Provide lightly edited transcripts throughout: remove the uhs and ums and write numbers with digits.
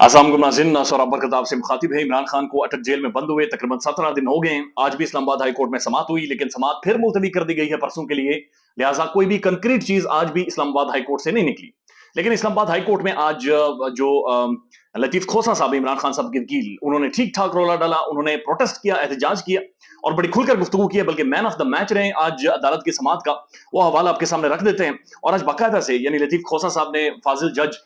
आसाम नाज़रीन नासर बरकताब से मुखातिब है। इमरान खान को अटक जेल में बंद हुए तकरीबन 17 दिन हो गए हैं। आज भी इस्लामाबाद हाई कोर्ट में समात हुई, लेकिन समात फिर मुलतवी कर दी गई है परसों के लिए। लिहाजा कोई भी कंक्रीट चीज आज भी इस्लामाबाद हाई कोर्ट से नहीं निकली। लेकिन इस्लामाबाद हाई कोर्ट में आज लतीफ खोसा साहब, इमरान खान साहब के वकील, उन्होंने ठीक ठाक रोला डाला। उन्होंने प्रोटेस्ट किया, एहतजाज किया और बड़ी खुलकर गुफ्तगू की है। बल्कि मैन ऑफ द मैच रहे आज अदालत की समात का। वो हवाला आपके सामने रख देते हैं। और आज बाकायदा से यानी लतीफ खोसा साहब ने फाजिल जज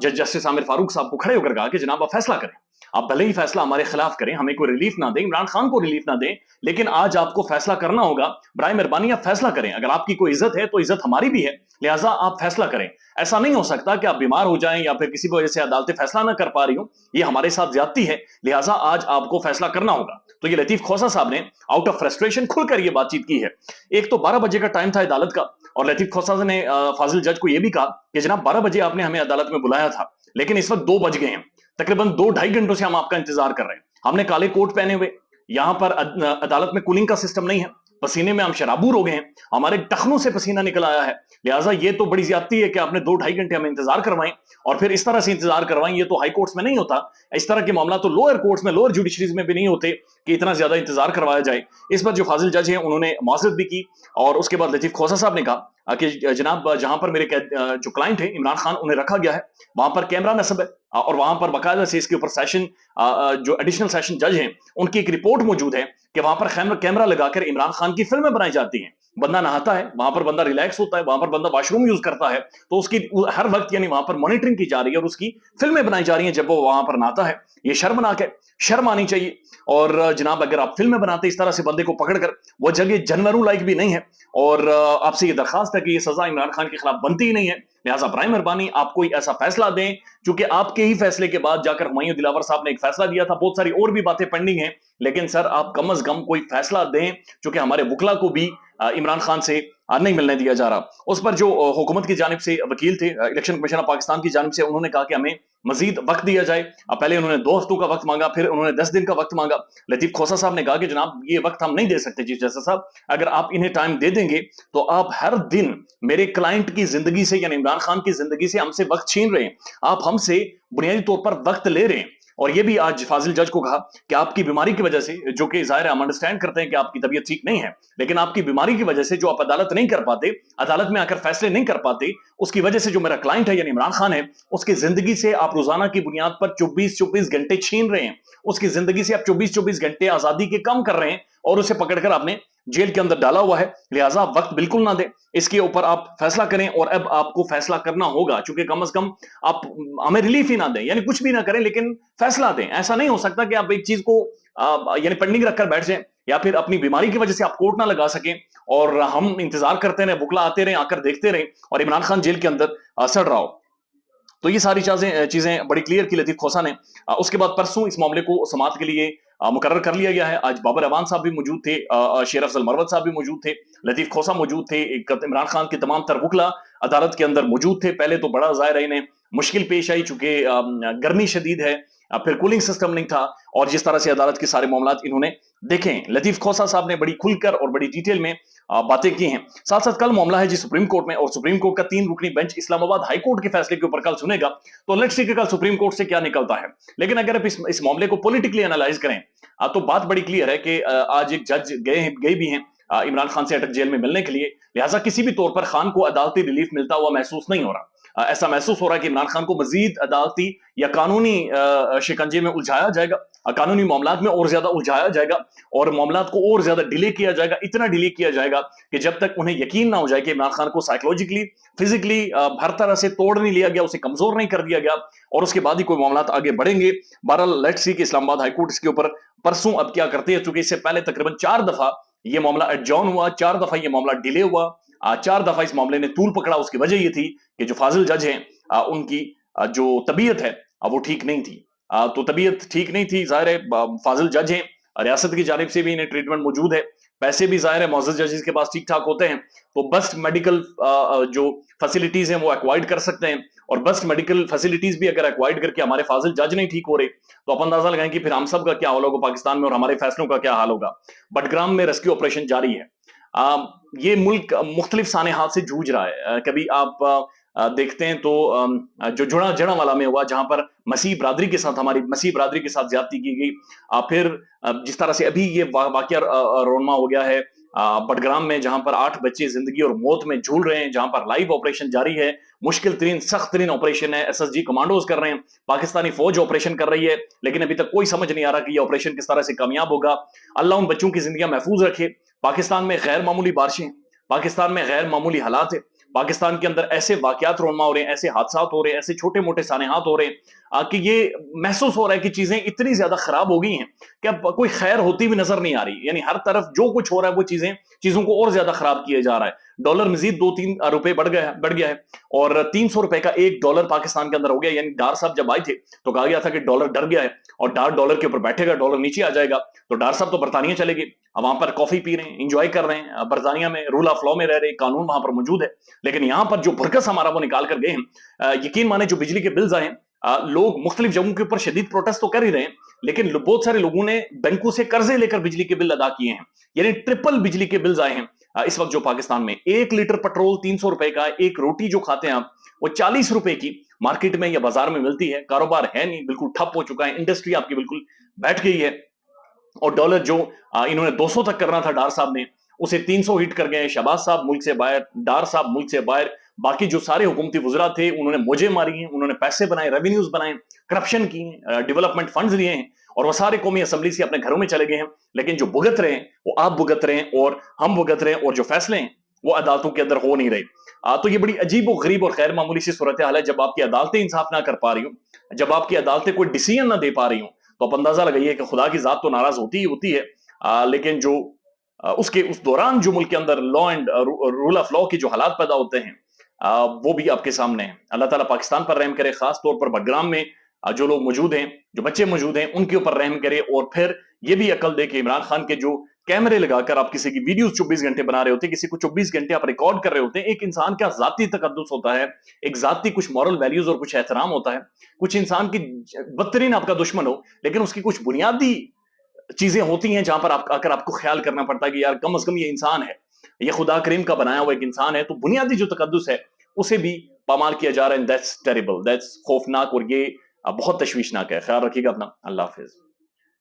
जज जस्टिस आमिर फारूक साहब को खड़े होकर कहा कि जनाब आप फैसला करें। आप भले ही फैसला हमारे खिलाफ करें, हमें कोई रिलीफ ना दें, इमरान खान को रिलीफ ना दें, लेकिन आज आपको फैसला करना होगा। बराए मेहरबानी आप फैसला करें। अगर आपकी कोई इज्जत है तो इज्जत हमारी भी है, लिहाजा आप फैसला करें। ऐसा नहीं हो सकता कि आप बीमार हो जाएं या फिर किसी वजह से अदालतें फैसला ना कर पा रही हो। ये हमारे साथ ज्यादती है, लिहाजा आज आपको फैसला करना होगा। तो ये लतीफ खोसा साहब ने आउट ऑफ फ्रस्ट्रेशन खुलकर ये बातचीत की है। एक तो 12 बजे का टाइम था अदालत का, और लतीफ खोसा ने फाजिल जज को यह भी कहा कि जनाब 12 बजे आपने हमें अदालत में बुलाया था, लेकिन इस वक्त 2 बज गए हैं। तकरीबन 2-2.5 घंटों से हम आपका इंतजार कर रहे हैं। हमने काले कोट पहने हुए, यहां पर अदालत में कूलिंग का सिस्टम नहीं है, पसीने में हम शराबूर हो गए हैं, हमारे टखनों से पसीना निकल आया है। लिहाजा ये तो बड़ी ज्यादती है कि आपने 2-2.5 घंटे हमें इंतजार करवाएं और फिर इस तरह से इंतजार करवाएं। ये तो हाई कोर्ट्स में नहीं होता। इस तरह के मामला तो लोअर कोर्ट्स में, लोअर जुडिशरीज में भी नहीं होते कि इतना ज्यादा इंतजार करवाया जाए। इस पर जो फाजिल जज हैं उन्होंने माजरत भी की। और उसके बाद लतीफ खोसा साहब ने कहा कि जनाब जहां पर मेरे जो क्लाइंट है इमरान खान, उन्हें रखा गया है, वहां पर कैमरा नस्ब है और वहां पर बाकायदा से इसके ऊपर सेशन जो एडिशनल सेशन जज हैं उनकी एक रिपोर्ट मौजूद है कि वहां पर कैमरा लगाकर इमरान खान की फिल्में बनाई जाती हैं। बंदा नहाता है, वहां पर बंदा रिलैक्स होता है, वहां पर बंदा वॉशरूम यूज करता है, तो उसकी हर वक्त यानी वहां पर मॉनिटरिंग की जा रही है और उसकी फिल्में बनाई जा रही हैं जब वो वहां पर नहाता है। ये शर्मनाक है, शर्म आनी चाहिए। और जनाब अगर आप फिल्में बनाते इस तरह से बंदे को पकड़कर, वो जगह जानवरों लाइक भी नहीं है। और आपसे ये दरखास्त है कि ये सजा इमरान खान के खिलाफ बनती ही नहीं है। लिहाजा बराए मेहरबानी आप कोई ऐसा फैसला दें, क्योंकि आपके ही फैसले के बाद जाकर हुमायूं दिलावर साहब ने एक फैसला दिया था। बहुत सारी और भी बातें पेंडिंग हैं, लेकिन सर आप कम अज कम कोई फैसला दें, क्योंकि हमारे वकला को भी इमरान खान से नहीं मिलने दिया जा रहा। उस पर जो हुकूमत की जानिब से वकील थे, इलेक्शन कमीशन ऑफ पाकिस्तान की जानिब से, उन्होंने कहा कि हमें मजीद वक्त दिया जाए। अब पहले उन्होंने 2 हफ्तों का वक्त मांगा, फिर उन्होंने 10 दिन का वक्त मांगा। लतीफ खोसा साहब ने कहा कि जनाब ये वक्त हम नहीं दे सकते चीफ जस्टिस साहब, अगर आप इन्हें टाइम दे देंगे तो आप हर दिन मेरे क्लाइंट की जिंदगी से यानी इमरान खान की जिंदगी से हमसे वक्त छीन रहे हैं। आप हमसे बुनियादी तौर पर वक्त ले रहे हैं। और ये भी आज फाजिल जज को कहा कि आपकी बीमारी की वजह से, जो कि जाहिर है हम अंडरस्टैंड करते हैं कि आपकी तबीयत ठीक नहीं है, लेकिन आपकी बीमारी की वजह से जो आप अदालत नहीं कर पाते, अदालत में आकर फैसले नहीं कर पाते, उसकी वजह से जो मेरा क्लाइंट है यानी इमरान खान है, उसकी जिंदगी से आप रोजाना की बुनियाद पर 24-24 घंटे छीन रहे हैं। उसकी जिंदगी से आप 24-24 घंटे आजादी के कम कर रहे हैं और उसे पकड़कर आपने जेल के अंदर डाला हुआ है। लिहाजा वक्त बिल्कुल ना दें, इसके ऊपर आप फैसला करें। और अब आपको फैसला करना होगा, क्योंकि कम से कम आप हमें रिलीफ ही ना दें, यानी कुछ भी ना करें लेकिन फैसला दें। ऐसा नहीं हो सकता कि आप एक चीज को यानी पेंडिंग रखकर बैठ जाएं, या फिर अपनी बीमारी की वजह से आप कोर्ट ना लगा सकें और हम इंतजार करते रहे, वकला आते रहे, आकर देखते रहे और इमरान खान जेल के अंदर सड़ रहा हो। तो ये सारी चीजें बड़ी क्लियर की लतीफ खोसा ने। उसके बाद परसों इस मामले को समात के लिए मुकर्रर कर लिया गया है। आज बाबर अवान साहब भी मौजूद थे, शेर अफजल मरवत साहब भी मौजूद थे, लतीफ खोसा मौजूद थे, इमरान खान के तमाम तर वकला अदालत के अंदर मौजूद थे। पहले तो बड़ा ज़ाहिर है इन्हें मुश्किल पेश आई, चूंकि गर्मी शदीद है, फिर कूलिंग सिस्टम नहीं था, और जिस तरह से अदालत के सारे मामला इन्होंने देखें, लतीफ खोसा साहब ने बड़ी खुलकर और बड़ी डिटेल में बातें की हैं। साथ साथ कल मामला है जी सुप्रीम कोर्ट में, और सुप्रीम कोर्ट का 3 रुकनी बेंच इस्लामाबाद हाई कोर्ट के फैसले के ऊपर कल सुनेगा। तो लेट्स सी कि कल सुप्रीम कोर्ट से क्या निकलता है। लेकिन अगर आप इस मामले को पॉलिटिकली एनालाइज करें तो बात बड़ी क्लियर है कि आज एक जज गए भी हैं इमरान खान से अटक जेल में मिलने के लिए। लिहाजा किसी भी तौर पर खान को अदालती रिलीफ मिलता हुआ महसूस नहीं हो रहा। ऐसा महसूस हो रहा है कि इमरान खान को मजीद अदालती या कानूनी शिकंजे में उलझाया जाएगा, कानूनी मामलात में और ज्यादा उलझाया जाएगा और मामलात को और ज्यादा डिले किया जाएगा। इतना डिले किया जाएगा कि जब तक उन्हें यकीन ना हो जाए कि इमरान खान को साइकोलॉजिकली, फिजिकली हर तरह से तोड़ नहीं लिया गया, उसे कमजोर नहीं कर दिया गया, और उसके बाद ही कोई मामलात आगे बढ़ेंगे। बहरहाल लेट्स सी कि इस्लामाबाद हाईकोर्ट इसके ऊपर परसों अब क्या करते हैं, चूंकि इससे पहले तकरीबन 4 दफा ये मामला एडजॉर्न हुआ, 4 दफा ये मामला डिले हुआ, 4 दफा इस मामले ने तूल पकड़ा। उसकी वजह ये थी कि जो फाजिल जज हैं उनकी जो तबीयत है वो ठीक नहीं थी। तो तबीयत ठीक नहीं थी, जाहिर है फाजिल जज हैं, रियासत की जानिब से भी इन्हें ट्रीटमेंट मौजूद है, पैसे भी जाहिर है मौजूद जजेस के पास ठीक ठाक होते हैं, तो बेस्ट मेडिकल जो फैसिलिटीज हैं वो एक्वायर्ड कर सकते हैं। और बेस्ट मेडिकल फैसिलिटीज भी अगर एक्वायर्ड करके हमारे फाजिल जज नहीं ठीक हो रहे, तो आप अंदाजा लगाएं कि फिर हम सब का क्या हाल होगा पाकिस्तान में और हमारे फैसलों का क्या हाल होगा। बटग्राम में रेस्क्यू ऑपरेशन जारी है। ये मुल्क मुख्तलिफ साने हाथ से जूझ रहा है। कभी आप देखते हैं तो जो जड़ा वाला में हुआ, जहां पर मसीह बरादरी के साथ, हमारी मसीह बरादरी के साथ ज्यादती की गई, फिर जिस तरह से अभी ये वाकया रोनमा हो गया है बडग्राम में, जहां पर 8 बच्चे जिंदगी और मौत में झूल रहे हैं, जहां पर लाइव ऑपरेशन जारी है, मुश्किल तरीन सख्त तरीन ऑपरेशन है, एसएसजी कमांडोज कर रहे हैं, पाकिस्तानी फौज ऑपरेशन कर रही है, लेकिन अभी तक कोई समझ नहीं आ रहा कि ये ऑपरेशन किस तरह से कामयाब होगा। अल्लाह उन बच्चों की जिंदगी महफूज रखे। पाकिस्तान में गैर मामूली बारिशें, पाकिस्तान में गैर मामूली हालात है, पाकिस्तान के अंदर ऐसे वाकयात रोनमा हो रहे हैं, ऐसे हादसात हो रहे हैं, ऐसे छोटे मोटे सानेहात हो रहे हैं कि ये महसूस हो रहा है कि चीजें इतनी ज्यादा खराब हो गई हैं कि अब कोई खैर होती भी नजर नहीं आ रही। यानी हर तरफ जो कुछ हो रहा है वो चीजों को और ज्यादा खराब किया जा रहा है। डॉलर मजीद 2-3 रुपए बढ़ गया है और 300 रुपए का $1 पाकिस्तान के अंदर हो गया। यानी डार साहब जब आए थे तो कहा गया था कि डॉलर डर गया है और डॉलर के ऊपर बैठेगा, डॉलर नीचे आ जाएगा। तो डार साहब तो बरतानिया चले गए, अब वहां पर कॉफी पी रहे हैं, इंजॉय कर रहे हैं, बरतानिया में रूल ऑफ लॉ में रह रहे हैं, कानून वहां पर मौजूद है। लेकिन यहां पर जो बरकस हमारा वो निकाल कर गए हैं, यकीन माने जो बिजली के बिल्स आए हैं, लोग मुख्तलिफ जगहों के ऊपर शदीद प्रोटेस्ट तो कर ही रहे हैं, लेकिन बहुत सारे लोगों ने बैंकों से कर्जे लेकर बिजली के बिल अदा किए हैं। यानी ट्रिपल बिजली के बिल्स आए हैं इस वक्त जो पाकिस्तान में। 1 लीटर पेट्रोल 300 रुपए का, एक रोटी जो खाते हैं आप वो 40 रुपए की मार्केट में या बाजार में मिलती है। कारोबार है नहीं, बिल्कुल ठप हो चुका है, इंडस्ट्री आपकी बिल्कुल बैठ गई है। और डॉलर जो इन्होंने 200 तक करना था डार साहब ने, उसे 300 हिट कर गए। शहबाज साहब मुल्क से बाहर, डार साहब मुल्क से बाहर, बाकी जो सारे हुकूमती वुजरा थे उन्होंने मौजे मारी हैं, उन्होंने पैसे बनाए, रेवेन्यूज बनाए, करप्शन की, डेवलपमेंट फंड्स लिए हैं और वो सारे कौमी असम्बली से अपने घरों में चले गए हैं। लेकिन जो भुगत रहे हैं वो आप भुगत रहे हैं और हम भुगत रहे हैं, और जो फैसले हैं वो अदालतों के अंदर हो नहीं रहे। तो ये बड़ी अजीब और गरीब और गैर मामूली सी सूरत हाल है। जब आपकी अदालतें इंसाफ ना कर पा रही हो, जब आपकी अदालतें कोई डिसीजन ना दे पा रही हो, तो आप अंदाजा लगाइए कि खुदा की जात तो नाराज होती ही होती है। लेकिन जो उसके उस दौरान जो मुल्क के अंदर law and rule of law के जो हालात पैदा होते हैं वो भी आपके सामने है। अल्लाह ताला पाकिस्तान पर रहम करे, खास तौर पर बडग्राम में जो लोग मौजूद हैं, जो बच्चे मौजूद हैं, उनके ऊपर रहम करे। और फिर ये भी अकल दे कि इमरान खान के जो कैमरे लगाकर आप किसी की वीडियोस 24 घंटे बना रहे होते हैं, किसी को 24 घंटे आप रिकॉर्ड कर रहे होते हैं, एक इंसान का जाती तकद्दुस होता है, एक जाती कुछ मॉरल वैल्यूज और कुछ एहतराम होता है। कुछ इंसान की बदतरीन आपका दुश्मन हो, लेकिन उसकी कुछ बुनियादी चीजें होती हैं जहां पर आकर आपको ख्याल करना पड़ता है कि यार कम से कम ये इंसान है, ये खुदा करीम का बनाया हुआ एक इंसान है। तो बुनियादी जो तकद्दुस है उसे भी पामाल किया जा रहा है। दैट्स टेरिबल, दैट्स खौफनाक, और ये बहुत तशवीशनाक है। ख्याल रखिएगा अपना। अल्लाह हाफिज।